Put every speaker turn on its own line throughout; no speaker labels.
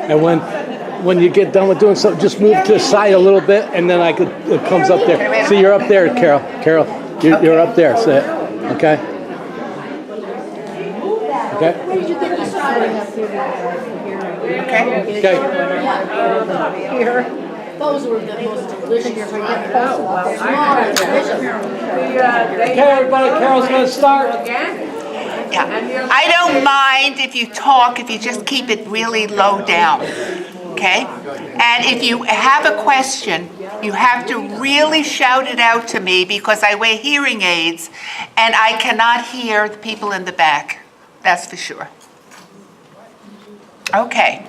And when you get done with doing something, just move to the side a little bit, and then it comes up there. See, you're up there, Carol. Carol, you're up there. So, okay. Okay. Okay.
Here. Those were the most delicious.
Okay, everybody, Carol's going to start.
Yeah. I don't mind if you talk, if you just keep it really low down, okay? And if you have a question, you have to really shout it out to me because I wear hearing aids and I cannot hear the people in the back. That's for sure. Okay.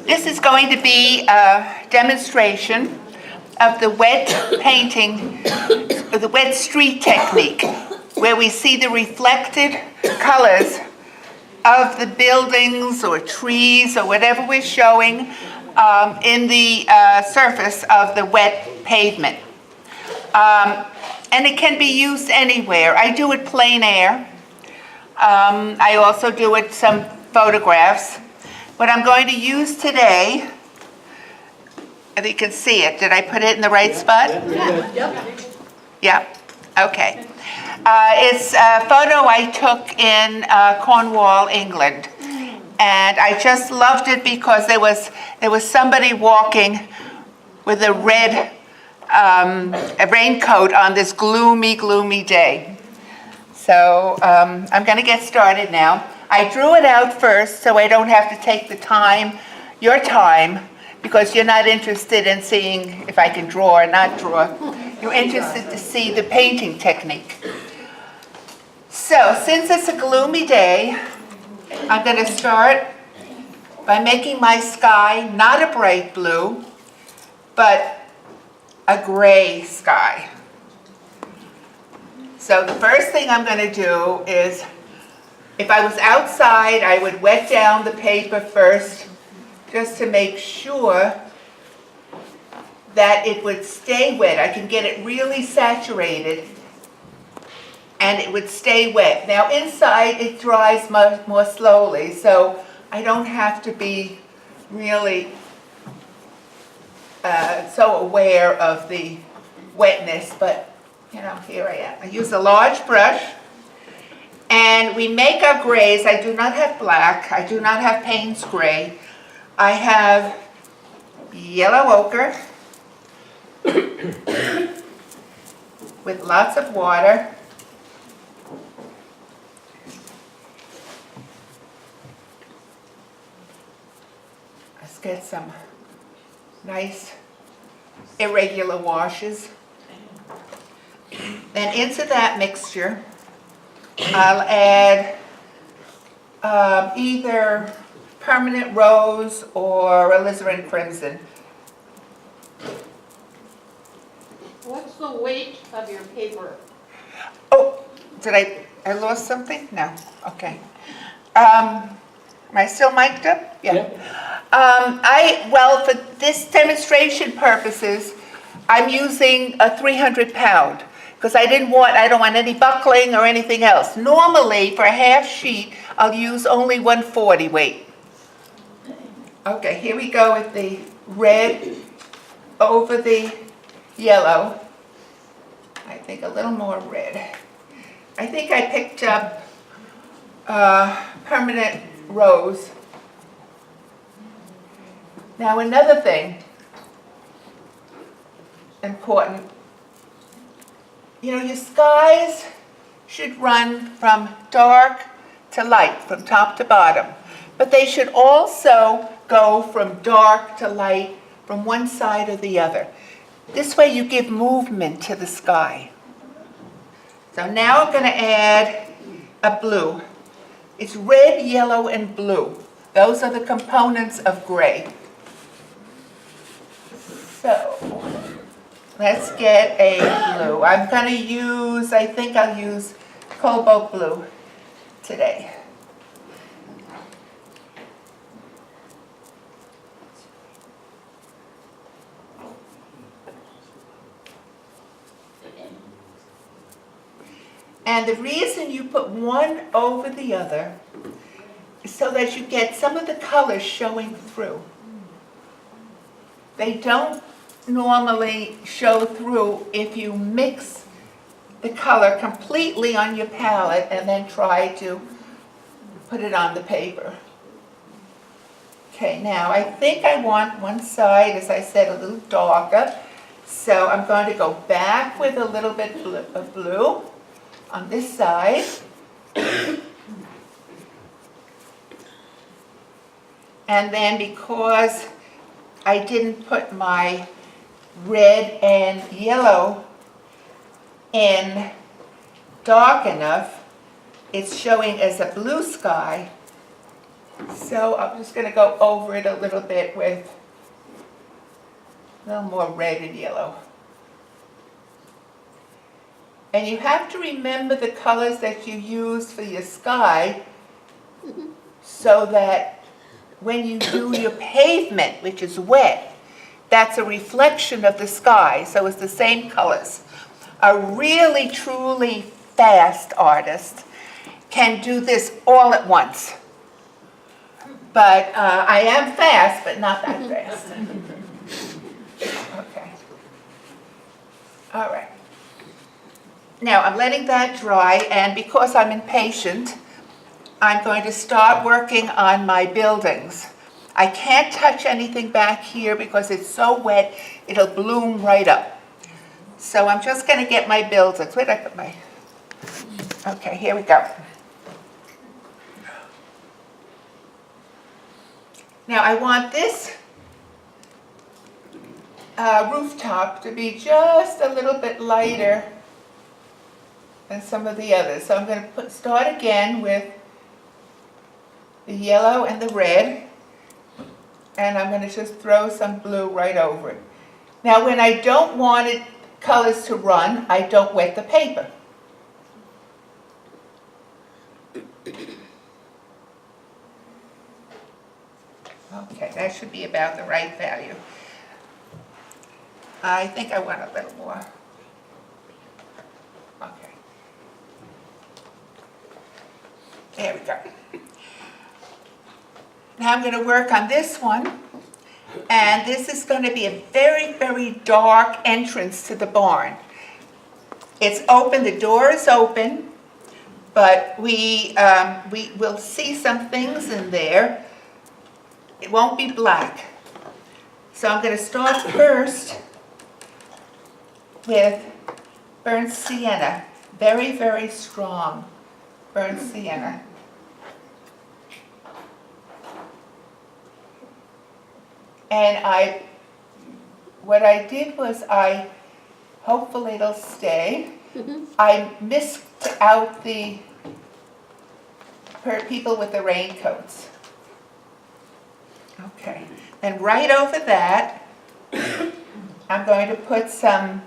This is going to be a demonstration of the wet painting, the wet street technique, where we see the reflected colors of the buildings or trees or whatever we're showing in the surface of the wet pavement. And it can be used anywhere. I do it plein air. I also do it some photographs. What I'm going to use today, and you can see it. Did I put it in the right spot? Yeah. Okay. It's a photo I took in Cornwall, England, and I just loved it because there was somebody walking with a red a raincoat on this gloomy, gloomy day. So I'm going to get started now. I drew it out first so I don't have to take the time, your time, because you're not interested in seeing if I can draw or not draw. You're interested to see the painting technique. So, since it's a gloomy day, I'm going to start by making my sky not a bright blue, but a gray sky. So the first thing I'm going to do is, if I was outside, I would wet down the paper first, just to make sure that it would stay wet. I can get it really saturated and it would stay wet. Now inside it dries much more slowly, so I don't have to be really so aware of the wetness, but you know, here I am. I use a large brush and we make our grays. I do not have black, I do not have Payne's gray. I have yellow ochre with lots of water. Let's get some nice irregular washes. Then into that mixture, I'll add either permanent rose or alizarin crimson.
What's the weight of your paper?
Oh, did I lost something? No, okay. Am I still mic'd up? Yeah. Well, for this demonstration purposes, I'm using a 300 pound because I don't want any buckling or anything else. Normally, for a half sheet, I'll use only 140 weight. Okay, here we go with the red over the yellow. I think a little more red. I think I picked up permanent rose. Now another thing important, you know, your skies should run from dark to light, from top to bottom, but they should also go from dark to light from one side or the other. This way you give movement to the sky. So now I'm going to add a blue. It's red, yellow, and blue. Those are the components of gray. So let's get a blue. I'm going to use, I think I'll use cobalt blue today. And the reason you put one over the other is so that you get some of the colors showing through. They don't normally show through if you mix the color completely on your palette and then try to put it on the paper. Okay, now I think I want one side, as I said, a little darker. So I'm going to go back with a little bit of blue on this side. And then because I didn't put my red and yellow in dark enough, it's showing as a blue sky. So I'm just going to go over it a little bit with a little more red and yellow. And you have to remember the colors that you use for your sky so that when you do your pavement, which is wet, that's a reflection of the sky, so it's the same colors. A really, truly fast artist can do this all at once. But I am fast, but not that fast. Okay. All right. Now I'm letting that dry, and because I'm impatient, I'm going to start working on my buildings. I can't touch anything back here because it's so wet, it'll bloom right up. So I'm just going to get my buildings. Where did I put my... Okay, here we go. Now I want this rooftop to be just a little bit lighter than some of the others. So I'm going to start again with the yellow and the red, and I'm going to just throw some blue right over it. Now when I don't want it colors to run, I don't wet the paper. Okay, that should be about the right value. I think I want a little more. Okay. There we go. Now I'm going to work on this one, and this is going to be a very, very dark entrance to the barn. It's open, the door is open, but we will see some things in there. It won't be black. So I'm going to start first with burnt sienna, very, very strong burnt sienna. And what I did was hopefully it'll stay. I missed out the people with the raincoats. Okay, then right over that, I'm going to put some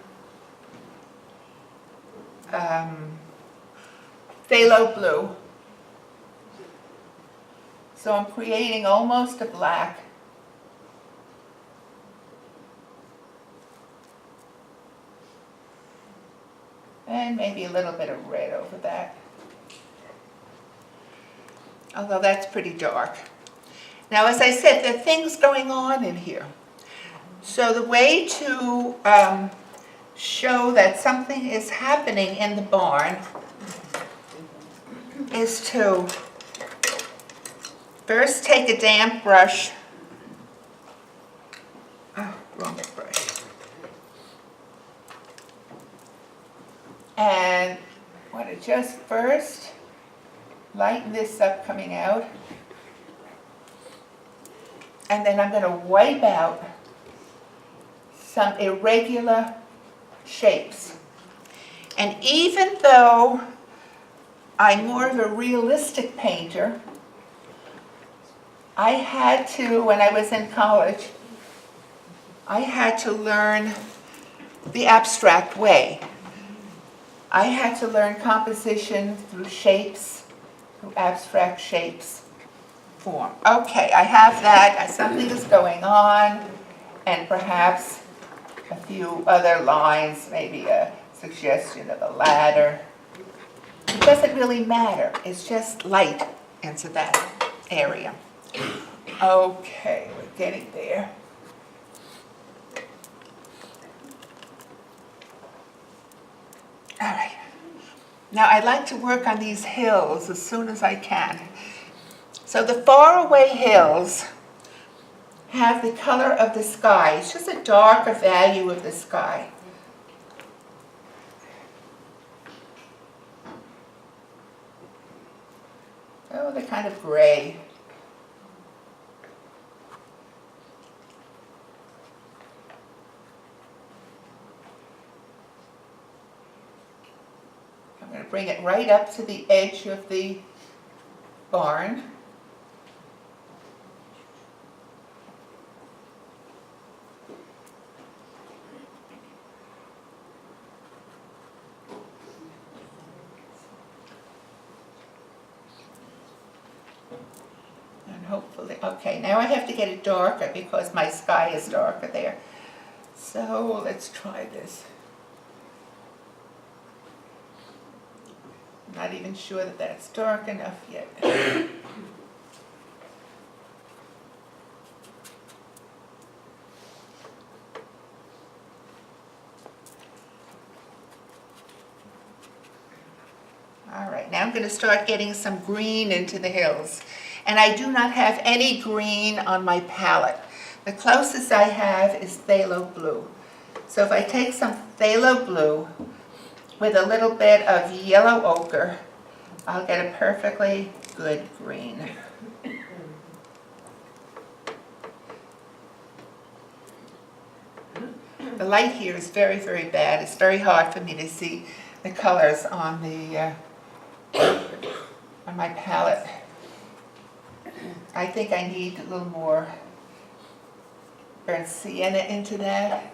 phthalo blue. So I'm creating almost a black. And maybe a little bit of red over that. Although that's pretty dark. Now, as I said, there are things going on in here. So the way to show that something is happening in the barn is to first take a damp brush. Oh, wrong brush. And I want to just first lighten this up coming out. And then I'm going to wipe out some irregular shapes. And even though I'm more of a realistic painter, I had to, when I was in college, I had to learn the abstract way. I had to learn composition through shapes, through abstract shapes. Form. Okay, I have that. Something is going on, and perhaps a few other lines, maybe a suggestion of a ladder. It doesn't really matter. It's just light into that. area. Okay, we're getting there. All right. Now I'd like to work on these hills as soon as I can. So the faraway hills have the color of the sky. It's just a darker value of the sky. Oh, they're kind of gray. I'm going to bring it right up to the edge of the barn. And hopefully, okay, now I have to get it darker because my sky is darker there. So let's try this. I'm not even sure that that's dark enough yet. All right, now I'm going to start getting some green into the hills. And I do not have any green on my palette. The closest I have is phthalo blue. So if I take some phthalo blue with a little bit of yellow ochre, I'll get a perfectly good green. The light here is very, very bad. It's very hard for me to see the colors on my palette. I think I need a little more burnt sienna into that.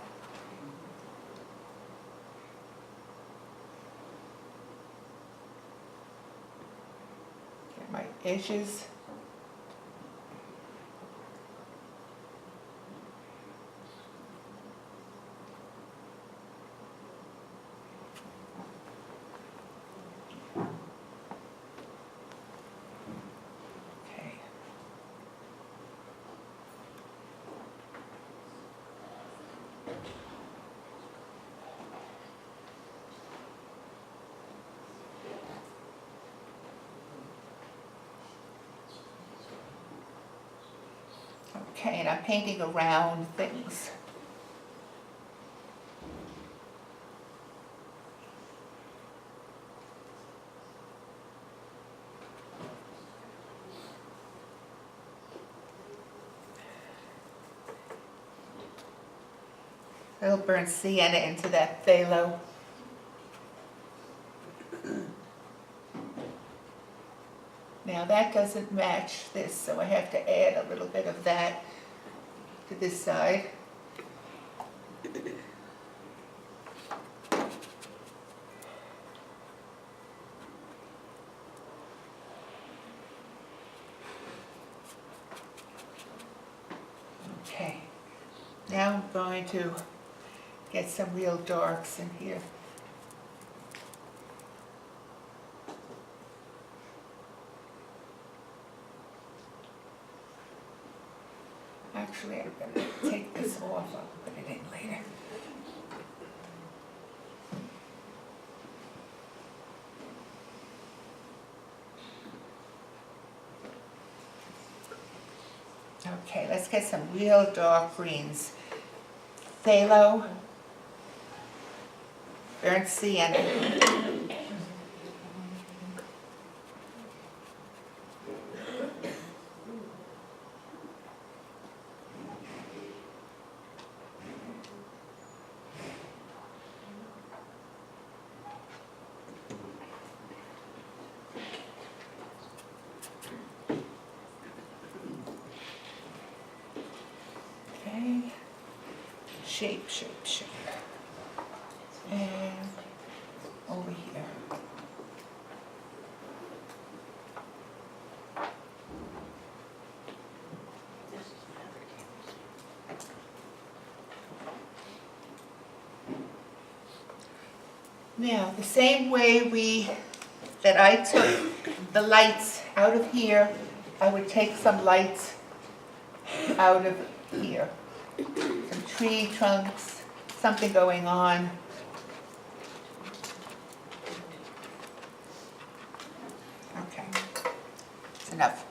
Get my edges. Okay, and I'm painting around things. A little burnt sienna into that phthalo. Now that doesn't match this, so I have to add a little bit of that to this side. Okay, now I'm going to get some real darks in here. Actually, I'm going to take this off. I'll put it in later. Okay, let's get some real dark greens. Phthalo, burnt sienna. Shape, shape, shape. And over here. Now, the same way that I took the lights out of here, I would take some lights out of here. Some tree trunks, something going on. Okay, it's enough.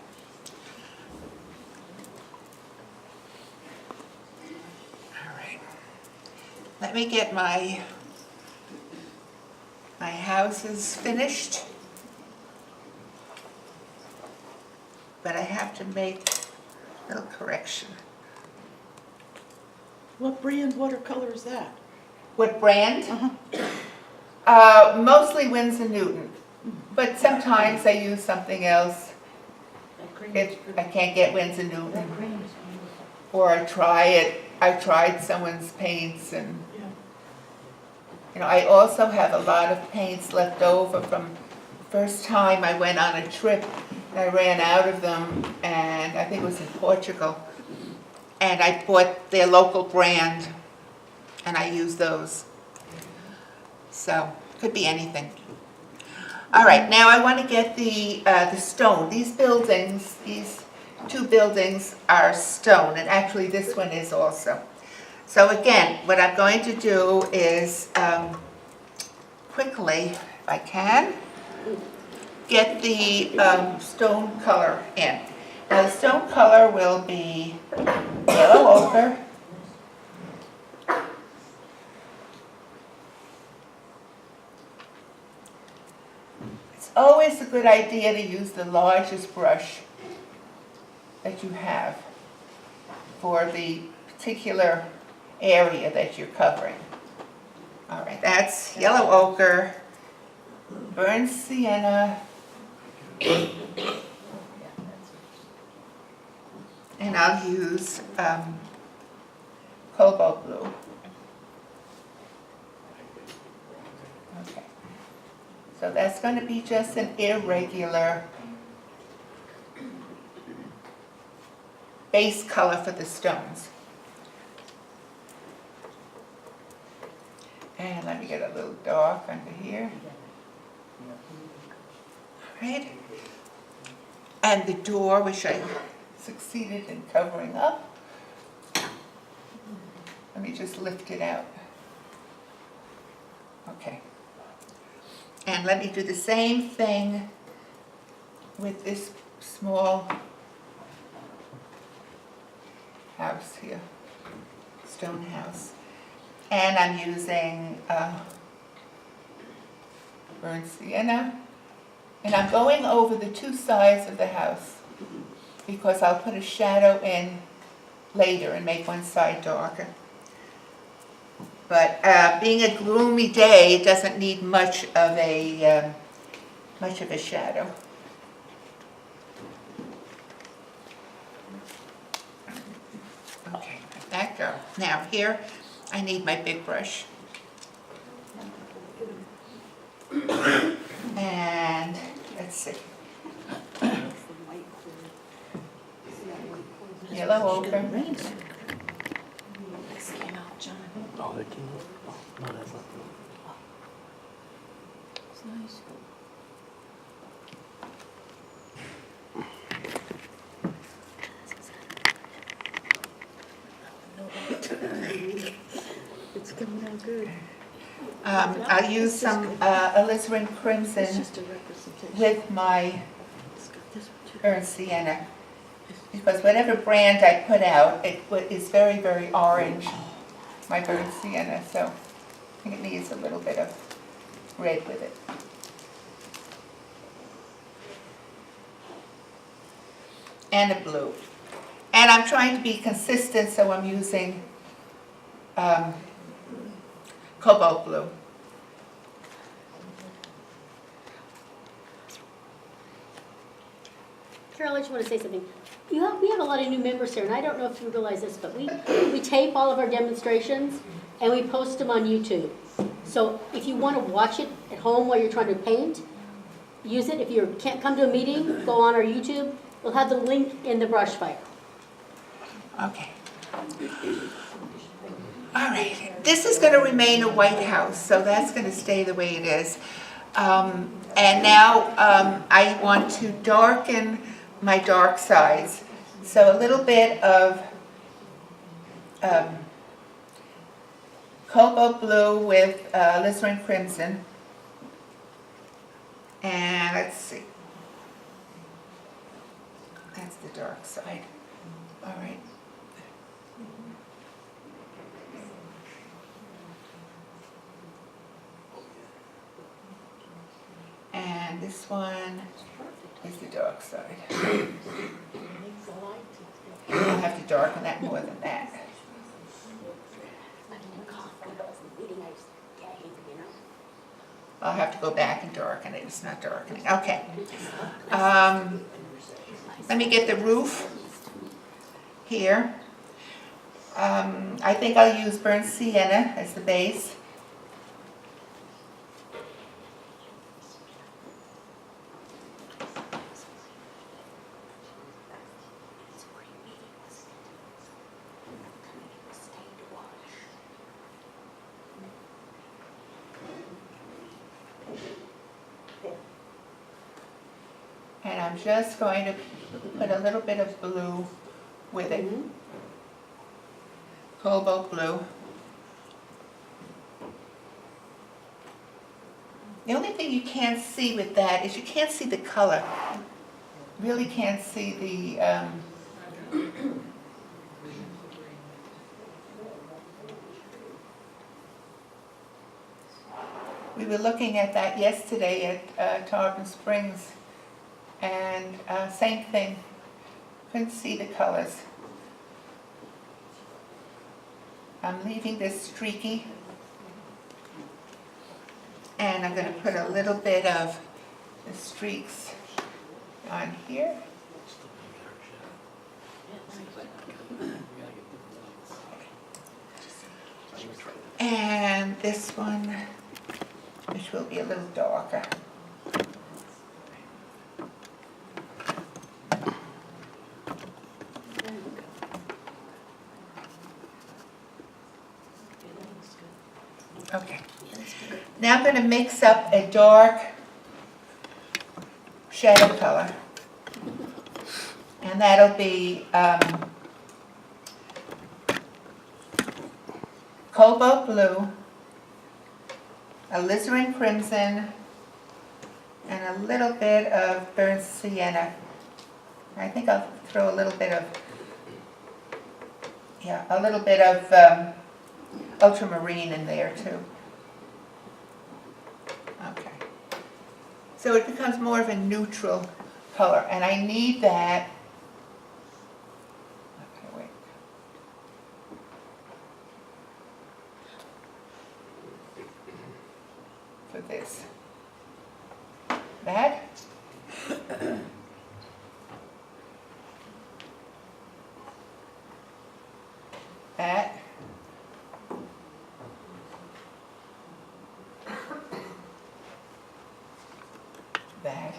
All right. Let me get my houses finished. But I have to make a little correction.
What brand watercolor is that?
What brand? Mostly Winsor Newton, but sometimes I use something else if I can't get Winsor Newton. Or I try it. I tried someone's paints, and you know, I also have a lot of paints left over from the first time I went on a trip. I ran out of them, and I think it was in Portugal. And I bought their local brand, and I use those. So, could be anything. All right, now I want to get the stone. These buildings, these two buildings are stone, and actually this one is also. So again, what I'm going to do is quickly, if I can, get the stone color in. Now the stone color will be yellow ochre, it's always a good idea to use the largest brush that you have for the particular area that you're covering. All right, that's yellow ochre, burnt sienna, and I'll use cobalt blue. Okay, so that's going to be just an irregular base color for the stones. And let me get a little dark under here. All right. And the door, which I succeeded in covering up. Let me just lift it out. Okay. And let me do the same thing with this small house here, stone house. And I'm using burnt sienna. And I'm going over the two sides of the house because I'll put a shadow in later and make one side darker. But being a gloomy day, it doesn't need much of a shadow. Okay, let that go. Now here, I need my big brush. And let's see. Yellow ochre.
Oh, they came up. No, that's not good.
It's nice. It's coming out good.
I'll use some alizarin
It's
crimson
just a representation.
with my
It's got this one too.
burnt sienna. Because whatever brand I put out, it is very, very orange, my burnt sienna. So I think it needs a little bit of red with it. And a blue. And I'm trying to be consistent, so I'm using cobalt blue.
Carol, I just want to say something. We have a lot of new members here, and I don't know if you realize this, but we tape all of our demonstrations, and we post them on YouTube. So if you want to watch it at home while you're trying to paint, use it. If you can't come to a meeting, go on our YouTube. We'll have the link in the brush file.
Okay. All right. This is going to remain a white house, so that's going to stay the way it is. And now I want to darken my dark sides. So a little bit of cobalt blue with alizarin crimson. And let's see. That's the dark side. All right. And this one is the dark side. I'll have to darken that more than that. I'll have to go back and darken it. It's not darkening. Okay. Let me get the roof here. I think I'll use burnt sienna as the base. And I'm just going to put a little bit of blue with it. Cobalt blue. The only thing you can't see with that is you can't see the color. Really can't see the we were looking at that yesterday at Tarpon Springs, and same thing, couldn't see the colors. I'm leaving this streaky, and I'm going to put a little bit of the streaks on here. And this one, which will be a little darker. Okay. Now I'm going to mix up a dark shadow color. And that'll be cobalt blue, alizarin crimson, and a little bit of burnt sienna. I think I'll throw a little bit of, ultramarine in there too. Okay. So it becomes more of a neutral color, and I need that. Okay, wait. For this. That. That. That.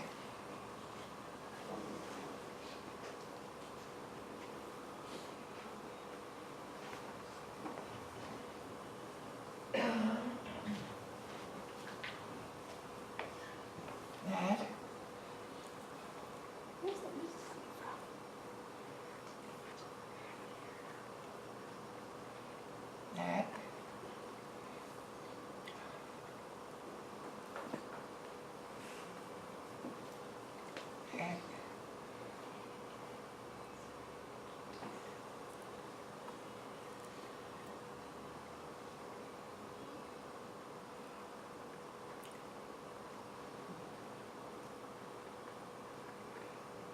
That. That. That.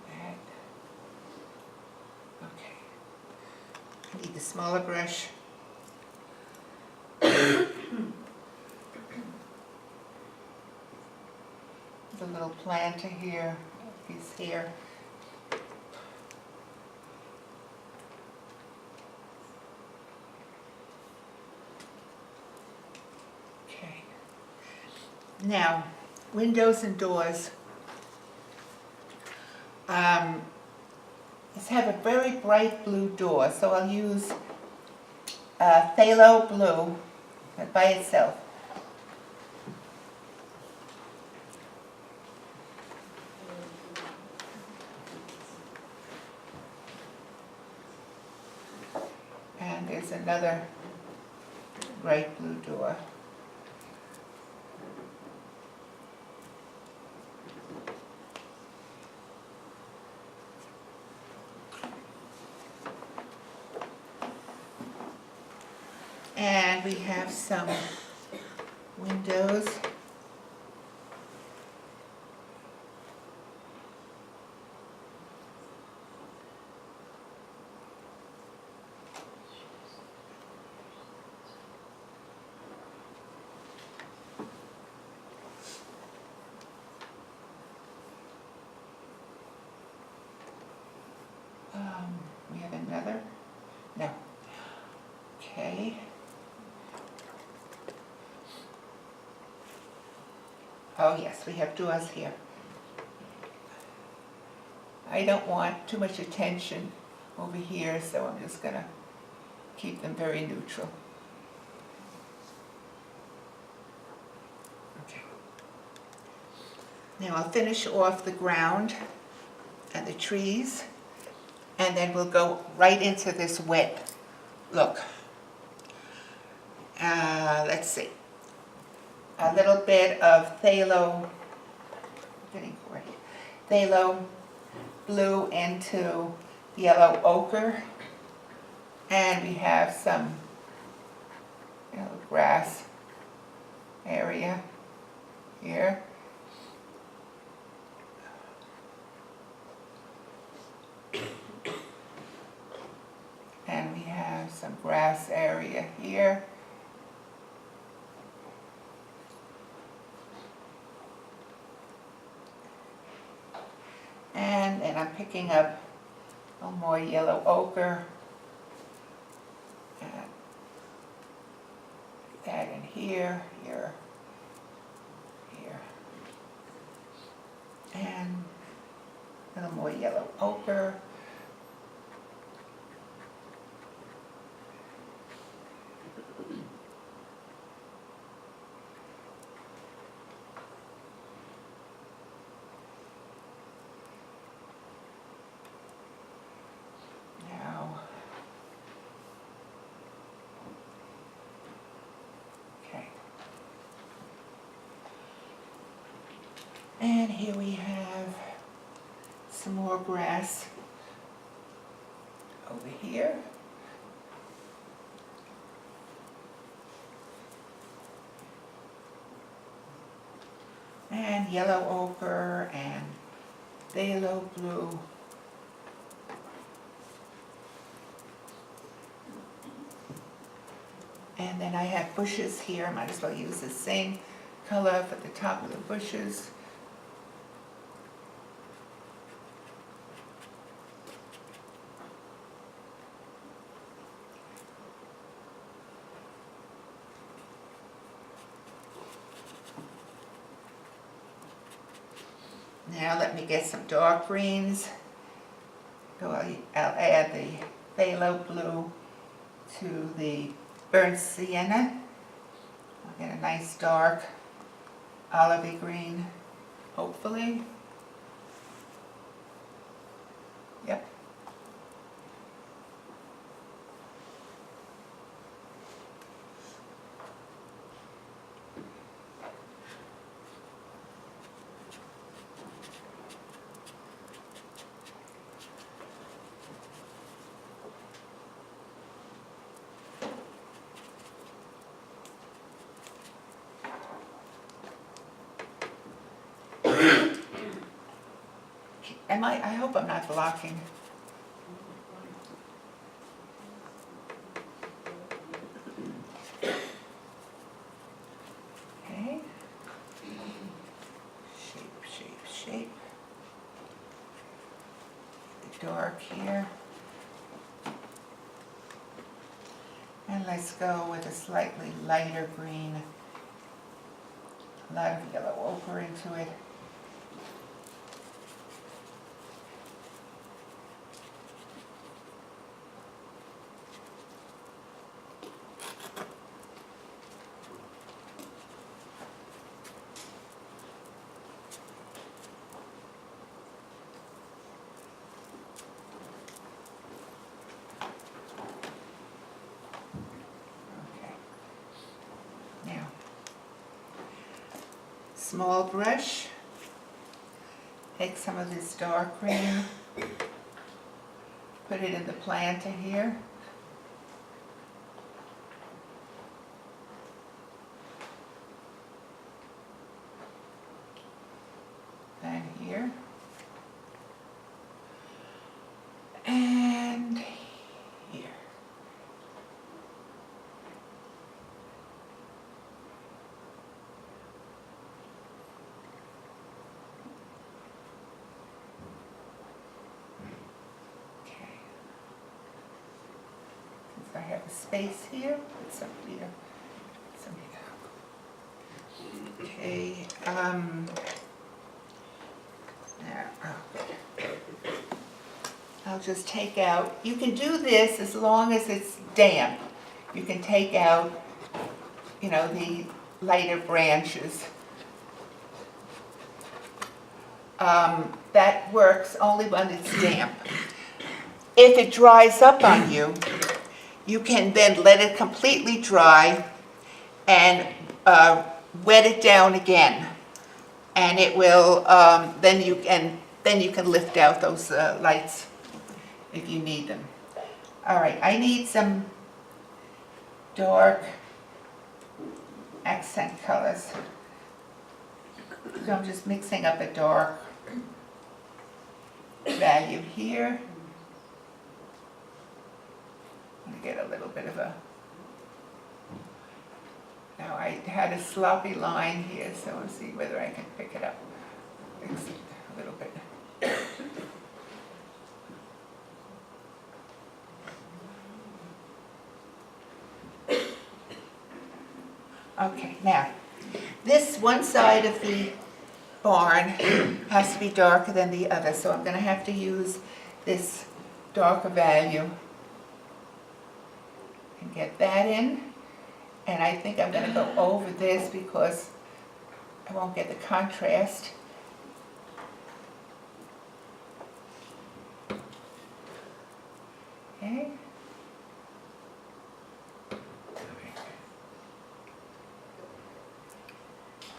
That. Okay. I need the smaller brush. The little planter here, he's here. Okay. Now, windows and doors. Let's have a very bright blue door, so I'll use phthalo blue by itself. Here's another bright blue door. And we have some windows. We have another? No. Okay. Oh yes, we have doors here. I don't want too much attention over here, so I'm just gonna keep them very neutral. Okay. Now I'll finish off the ground and the trees, and then we'll go right into this wet look. Let's see. A little bit of phthalo blue into yellow ochre, and we have some grass area here. And we have some grass area here. And then I'm picking up a little more yellow ochre. And that in here, here, here. And a little more yellow ochre. And here we have some more grass over here. And yellow ochre and phthalo blue. And then I have bushes here. I might as well use the same color for the top of the bushes. Now let me get some dark greens. So I'll add the phthalo blue to the burnt sienna. I'll get a nice dark olivey green, hopefully. Yep. I hope I'm not blocking. Okay. Shape. The dark here. And let's go with a slightly lighter green. A lot of yellow ochre into it. small brush. Take some of this dark green, put it in the planter here. And here. And here. Okay. Since I have a space here, put some here, some here. Okay. Now, I'll just take out, you can do this as long as it's damp. You can take out, you know, the lighter branches. That works only when it's damp. If it dries up on you, you can then let it completely dry and wet it down again. And it will, then you can lift out those lights if you need them. All right, I need some dark accent colors. So I'm just mixing up a dark value here. I'm gonna get a little bit of a, now I had a sloppy line here, so I'll see whether I can pick it up. Fix it a little bit. Okay, now, this one side of the barn has to be darker than the other, so I'm going to have to use this darker value and get that in. And I think I'm going to go over this because I won't get the contrast. Okay.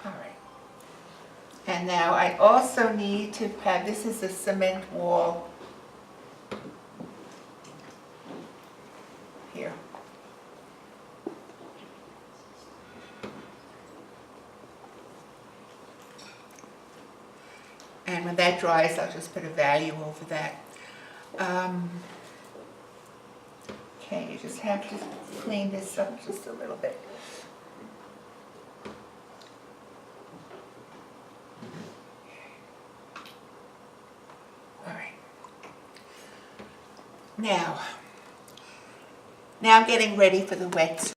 All right. And now I also need to have, this is a cement wall here. And when that dries, I'll just put a value over that. Okay, you just have to clean this up just a little bit. All right. Now I'm getting ready for the wet